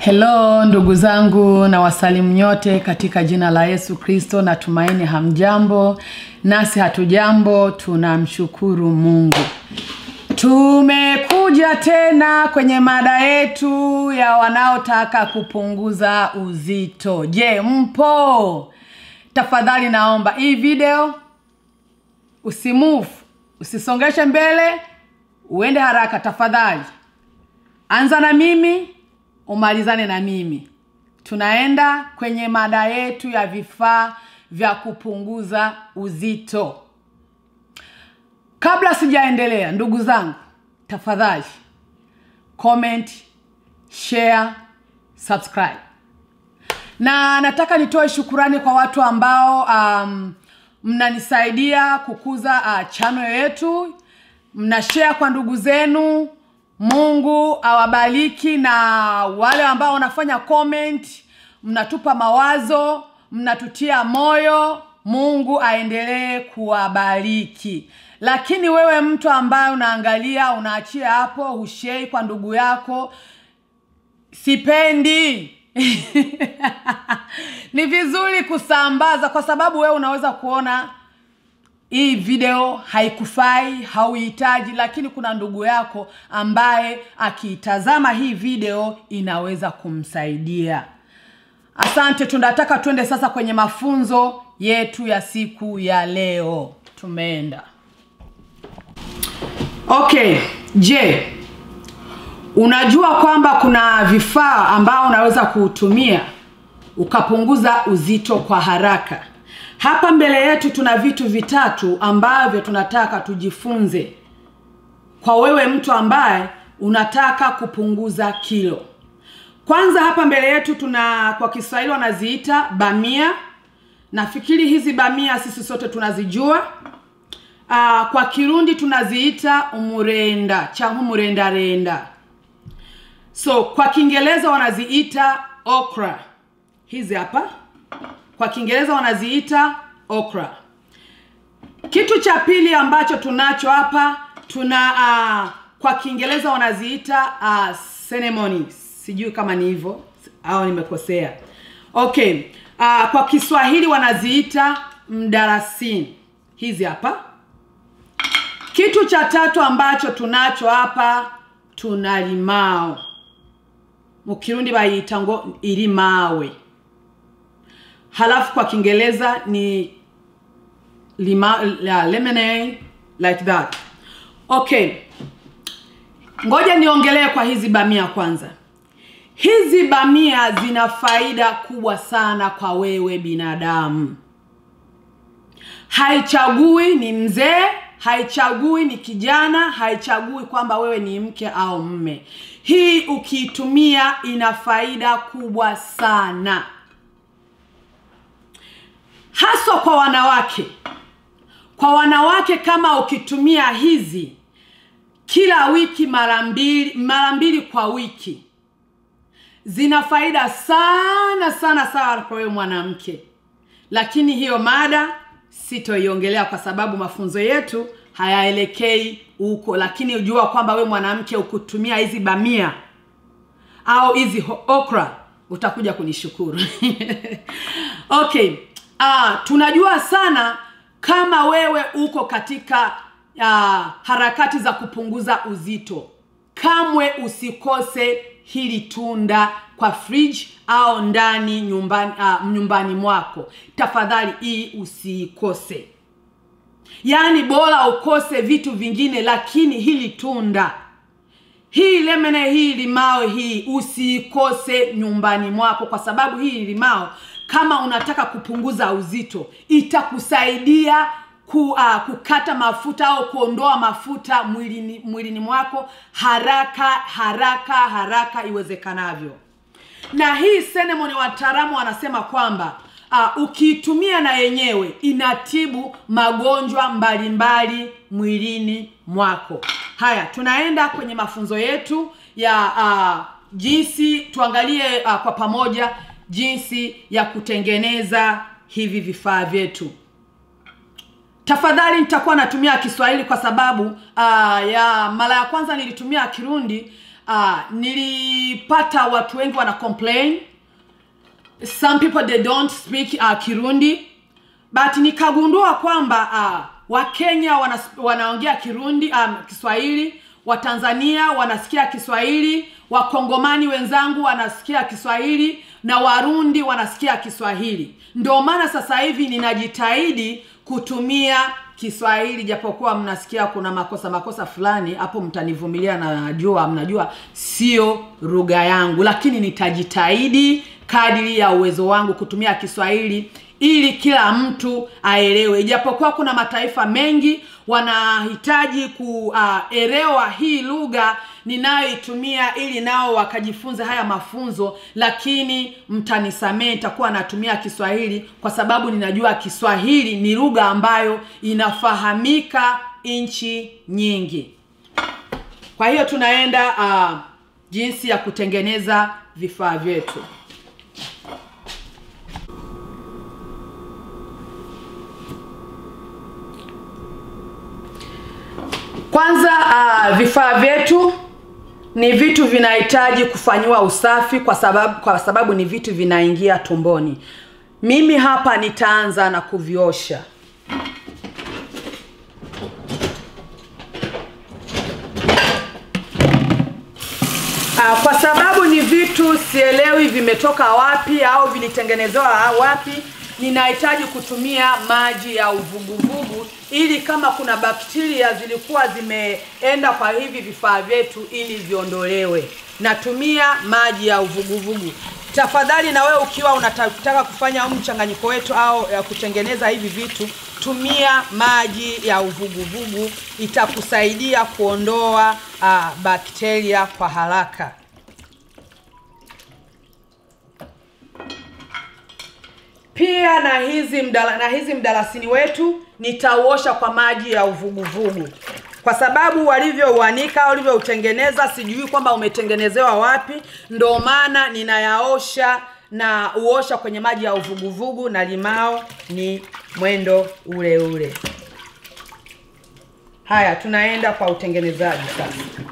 Hello ndugu zangu, na wasalimu nyote katika jina la Yesu Kristo. Natumaini hamjambo, nasi hatujambo, tunamshukuru Mungu. Tumekuja tena kwenye mada yetu ya wanaotaka kupunguza uzito. Je, mpo? Tafadhali naomba hii video usimove, usisongeshe mbele, uende haraka tafadhali. Anza na mimi, umalizane na mimi. Tunaenda kwenye mada yetu ya vifaa vya kupunguza uzito. Kabla sijaendelea, ndugu zangu, tafadhali comment, share, subscribe. Na nataka nitoe shukurani kwa watu ambao mnanisaidia kukuza channel yetu. Mnashare kwa ndugu zenu. Mungu awabariki. Na wale ambao wanafanya comment, mnatupa mawazo, mnatutia moyo, Mungu aendelee kuwabariki. Lakini wewe mtu ambaye unaangalia, unaachia hapo, hushare kwa ndugu yako, sipendi. Ni vizuri kusambaza, kwa sababu wewe unaweza kuona hii video haikufai, hauhitaji, lakini kuna ndugu yako ambaye akiitazama hii video inaweza kumsaidia. Asante. Tunataka tuende sasa kwenye mafunzo yetu ya siku ya leo. Tumeenda. Okay, je, unajua kwamba kuna vifaa ambao unaweza kutumia ukapunguza uzito kwa haraka? Hapa mbele yetu tuna vitu vitatu ambavyo tunataka tujifunze. Kwa wewe mtu ambaye unataka kupunguza kilo. Kwanza hapa mbele yetu tuna, kwa Kiswahili wanaziita bamia. Nafikiri hizi bamia sisi sote tunazijua. Kwa Kirundi tunaziita umurenda, changu murenda renda. So kwa Kiingereza wanaziita okra. Hizi hapa kwa Kiingereza wanaziita okra. Kitu cha pili ambacho tunacho hapa, tuna kwa Kiingereza wanaziita cinnamon. Sijui kama ni hivyo au nimekosea. Okay. Kwa Kiswahili wanaziita mdalasini. Hizi hapa. Kitu cha tatu ambacho tunacho hapa, tuna limao. Mukirundi bayita ngo ilimawe. Halafu kwa Kiingereza ni lemonade, like that. Okay. Ngoja niongelee kwa hizi bamia kwanza. Hizi bamia zina faida kubwa sana kwa wewe binadamu. Haichagui ni mzee, haichagui ni kijana, haichagui kwamba wewe ni mke au mme. Hii ukiitumia ina faida kubwa sana. Haswa kwa wanawake. Kwa wanawake, kama ukitumia hizi kila wiki mara mbili kwa wiki, zina faida sana sana sana kwa wewe mwanamke. Lakini hiyo mada sitoiongelea kwa sababu mafunzo yetu hayaelekei huko. Lakini ujua kwamba wewe mwanamke ukutumia hizi bamia au hizi okra, utakuja kunishukuru. Okay. Tunajua sana kama wewe uko katika harakati za kupunguza uzito, kamwe usikose hili tunda kwa fridge au ndani nyumbani mwako. Tafadhali hii usikose. Yaani bora ukose vitu vingine, lakini hili tunda, hii lemon, hii limao, hii usikose nyumbani mwako, kwa sababu hii limao, kama unataka kupunguza uzito, itakusaidia kukata mafuta au kuondoa mafuta mwilini mwako haraka iwezekanavyo. Na hii cinnamon, wataalamu wanasema kwamba ukiitumia na yenyewe inatibu magonjwa mbalimbali mwilini mwako. Haya, tunaenda kwenye mafunzo yetu ya jinsi, tuangalie kwa pamoja jinsi ya kutengeneza hivi vifaa vyetu. Tafadhali nitakuwa natumia Kiswahili kwa sababu ya mara ya kwanza nilitumia Kirundi, nilipata watu wengi wana complain. Some people they don't speak Kirundi, but nikagundua kwamba Wakenya wanaongea Kirundi, Kiswahili, Watanzania wanasikia Kiswahili, Wakongomani wenzangu wanasikia Kiswahili, na Warundi wanasikia Kiswahili. Ndio maana sasa hivi ninajitahidi kutumia Kiswahili, japokuwa mnasikia kuna makosa fulani hapo, mtanivumilia na mnajua sio lugha yangu, lakini nitajitahidi kadiri ya uwezo wangu kutumia Kiswahili ili kila mtu aelewe. Japokuwa kuna mataifa mengi wanahitaji kuelewa hii lugha ninayoitumia ili nao wakajifunze haya mafunzo, lakini mtanisamee, nitakuwa natumia Kiswahili kwa sababu ninajua Kiswahili ni lugha ambayo inafahamika nchi nyingi. Kwa hiyo tunaenda jinsi ya kutengeneza vifaa vyetu. Kwanza vifaa vyetu ni vitu vinahitaji kufanywa usafi kwa sababu ni vitu vinaingia tumboni. Mimi hapa nitaanza na kuviosha. Kwa sababu ni vitu sielewi vimetoka wapi au vilitengenezewa wapi, ninahitaji kutumia maji ya uvuguvugu ili kama kuna bakteria zilikuwa zimeenda kwa hivi vifaa vyetu ili viondolewe. Natumia maji ya uvuguvugu. Tafadhali na wewe ukiwa unataka kufanya mchanganyiko wetu au kutengeneza hivi vitu, tumia maji ya uvuguvugu, itakusaidia kuondoa bakteria kwa haraka. Pia na hizi mdalasini wetu nitauosha kwa maji ya uvuguvugu. Kwa sababu walivyouanika, walivyoutengeneza sijui kwamba umetengenezewa wapi, ndio maana ninayaosha na uosha kwenye maji ya uvuguvugu, na limao ni mwendo ule ule. Haya, tunaenda kwa utengenezaji sasa.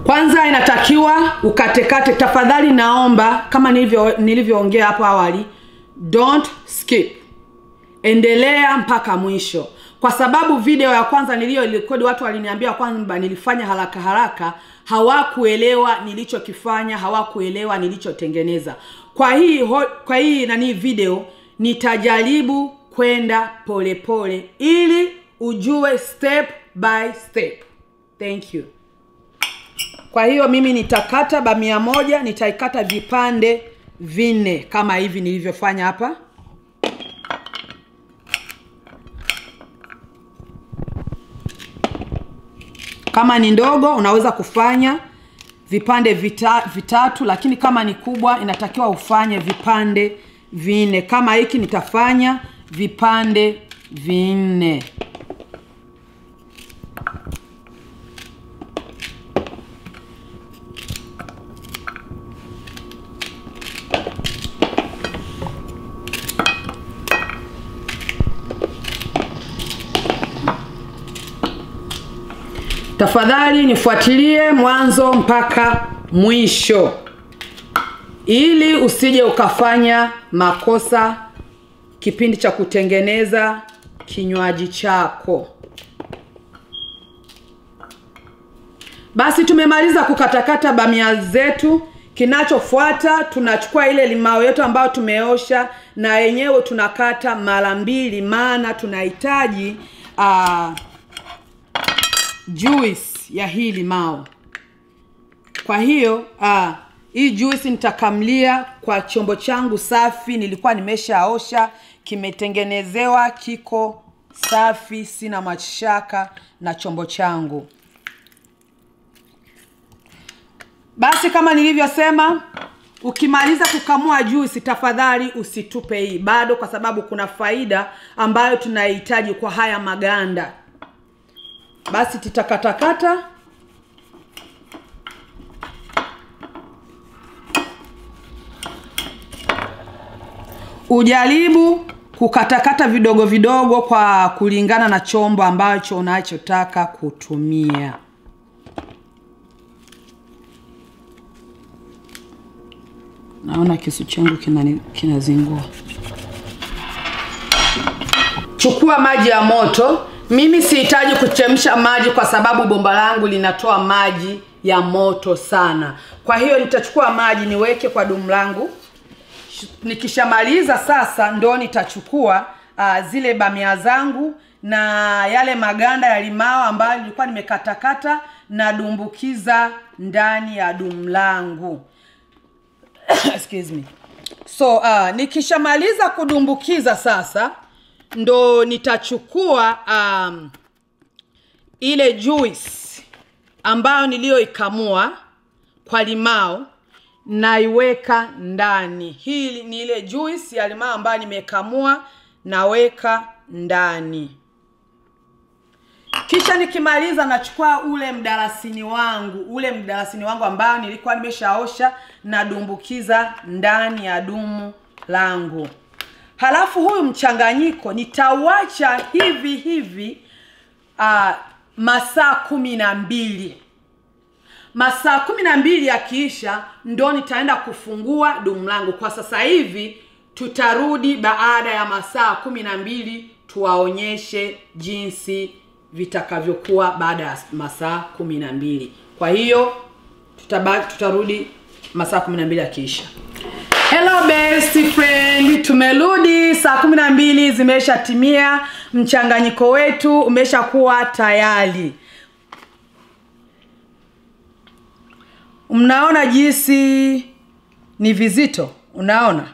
Kwanza inatakiwa ukatekate. Tafadhali naomba kama nilivyoongea hapo awali, don't skip. Endelea mpaka mwisho. Kwa sababu video ya kwanza niliyorekodi watu waliniambia kwamba nilifanya haraka, hawakuelewa nilichokifanya, hawakuelewa nilichotengeneza. Kwa hii video nitajaribu kwenda polepole ili ujue step by step. Thank you. Kwa hiyo mimi nitakata bamia moja, nitaikata vipande 4 kama hivi nilivyofanya hapa. Kama ni ndogo unaweza kufanya vipande 3, lakini kama ni kubwa inatakiwa ufanye vipande 4. Kama hiki nitafanya vipande 4. Tafadhali nifuatilie mwanzo mpaka mwisho ili usije ukafanya makosa kipindi cha kutengeneza kinywaji chako. Basi tumemaliza kukatakata bamia zetu. Kinachofuata tunachukua ile limao yetu ambayo tumeosha, na yenyewe tunakata mara 2, maana tunahitaji juice ya hii limao. Kwa hiyo hii juice nitakamlia kwa chombo changu safi, nilikuwa nimeshaosha, kimetengenezewa, kiko safi, sina mashaka na chombo changu. Basi kama nilivyosema, ukimaliza kukamua juice tafadhali usitupe hii bado, kwa sababu kuna faida ambayo tunahitaji kwa haya maganda. Basi tutakatakata. Ujaribu kukatakata vidogo vidogo kwa kulingana na chombo ambacho unachotaka kutumia. Naona kisu changu kinazingua. Chukua maji ya moto. Mimi sihitaji kuchemsha maji kwa sababu bomba langu linatoa maji ya moto sana. Kwa hiyo nitachukua maji niweke kwa dumu langu. Nikishamaliza sasa ndo nitachukua zile bamia zangu na yale maganda ya limao ambayo nilikuwa nimekatakata na dumbukiza ndani ya dumu langu. Excuse me. So nikishamaliza kudumbukiza sasa ndo nitachukua ile juice ambayo niliyoikamua kwa limao naiweka ndani. Hii ni ile juice ya limao ambayo nimekamua, naweka ndani. Kisha nikimaliza nachukua ule mdalasini wangu ambao nilikuwa nimeshaosha na dumbukiza ndani ya dumu langu. Halafu huyu mchanganyiko nitauacha hivi masaa 12. Masaa 12 yakiisha ndo nitaenda kufungua dumu langu. Kwa sasa hivi tutarudi baada ya masaa 12 tuwaonyeshe jinsi vitakavyokuwa baada ya masaa 12. Kwa hiyo tutarudi masaa 12 yakiisha. Hello best friend, tumerudi. Saa 12 zimeshatimia. Mchanganyiko wetu umeshakuwa tayari. Mnaona jinsi ni vizito? Unaona?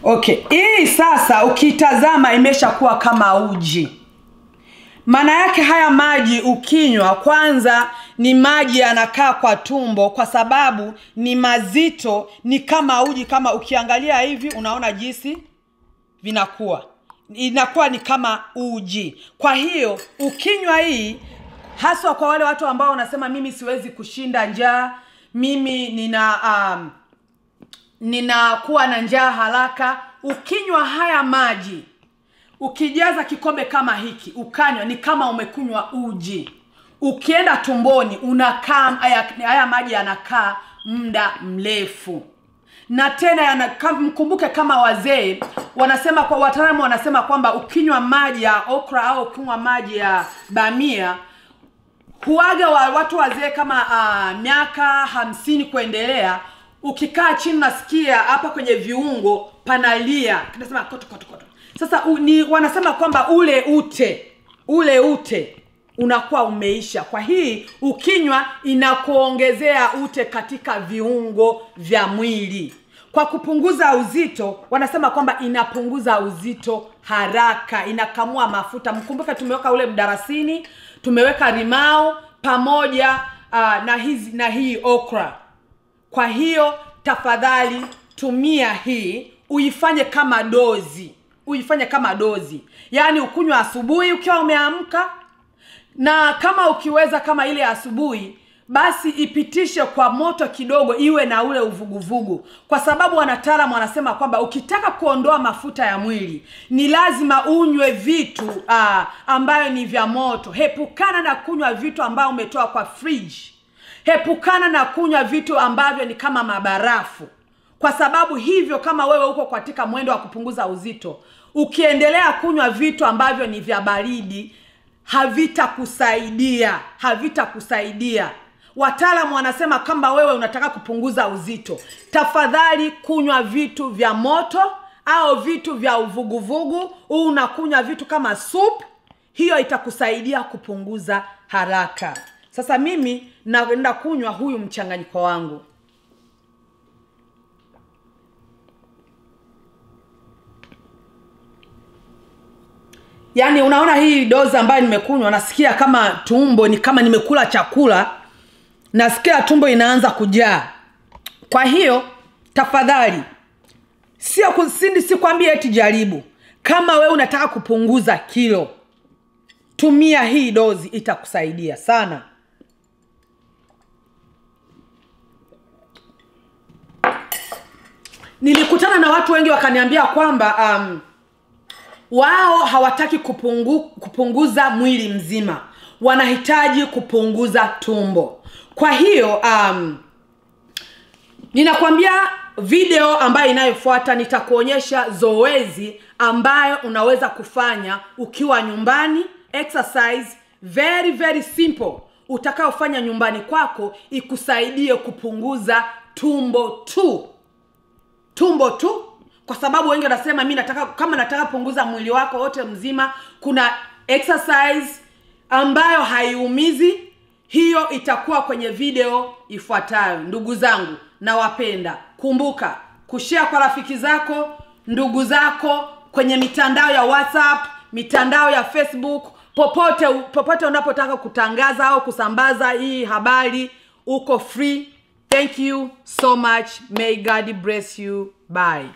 Okay, hii sasa ukitazama imeshakuwa kama uji. Maana yake haya maji ukinywa, kwanza ni maji yanakaa kwa tumbo kwa sababu ni mazito, ni kama uji. Kama ukiangalia hivi unaona jinsi vinakuwa. Inakuwa ni kama uji. Kwa hiyo ukinywa hii, haswa kwa wale watu ambao wanasema mimi siwezi kushinda njaa, mimi ninakuwa na njaa haraka, ukinywa haya maji, ukijaza kikombe kama hiki, ukanywa, ni kama umekunywa uji. Ukienda tumboni unakaa, haya maji yanakaa muda mrefu. Na tena mkumbuke kama wazee wanasema, kwa wataalamu wanasema kwamba ukinywa maji ya okra au ukinywa maji ya bamia, huaga watu wazee kama miaka 50 kuendelea, ukikaa chini nasikia hapa kwenye viungo panalia, kinasema koto koto koto. Sasa wanasema kwamba ule ute unakuwa umeisha. Kwa hii ukinywa inakuongezea ute katika viungo vya mwili. Kwa kupunguza uzito, wanasema kwamba inapunguza uzito haraka, inakamua mafuta. Mkumbuke tumeweka ule mdarasini, tumeweka limao pamoja na hii okra. Kwa hiyo tafadhali tumia hii, uifanye kama dozi. Yaani ukunywa asubuhi ukiwa umeamka, na kama ukiweza kama ile asubuhi, basi ipitishe kwa moto kidogo iwe na ule uvuguvugu. Kwa sababu wanataalamu wanasema kwamba ukitaka kuondoa mafuta ya mwili, ni lazima unywe vitu ambayo ni vya moto. Hepukana na kunywa vitu ambayo umetoa kwa fridge. Hepukana na kunywa vitu ambavyo ni kama mabarafu. Kwa sababu hivyo, kama wewe uko katika mwendo wa kupunguza uzito, ukiendelea kunywa vitu ambavyo ni vya baridi, havitakusaidia. Wataalamu wanasema kama wewe unataka kupunguza uzito, tafadhali kunywa vitu vya moto au vitu vya uvuguvugu. Unakunywa vitu kama soup, hiyo itakusaidia kupunguza haraka. Sasa mimi naenda kunywa huyu mchanganyiko wangu. Yaani unaona hii dozi ambayo nimekunywa, nasikia kama tumbo ni kama nimekula chakula, nasikia tumbo inaanza kujaa. Kwa hiyo tafadhali, sikwambie eti jaribu. Kama wewe unataka kupunguza kilo, tumia hii dozi, itakusaidia sana. Nilikutana na watu wengi wakaniambia kwamba wao hawataki kupunguza mwili mzima. wanahitaji kupunguza tumbo. Kwa hiyo ninakwambia video ambayo inayofuata nitakuonyesha zoezi ambayo unaweza kufanya ukiwa nyumbani, exercise very very simple utakaofanya nyumbani kwako ikusaidie kupunguza tumbo tu. Kwa sababu wengi wanasema mimi nataka punguza mwili wako wote mzima, kuna exercise ambayo haiumizi. Hiyo itakuwa kwenye video ifuatayo. Ndugu zangu, nawapenda. Kumbuka kushare kwa rafiki zako, ndugu zako, kwenye mitandao ya WhatsApp, mitandao ya Facebook, popote unapotaka kutangaza au kusambaza hii habari, uko free. Thank you so much. May God bless you. Bye.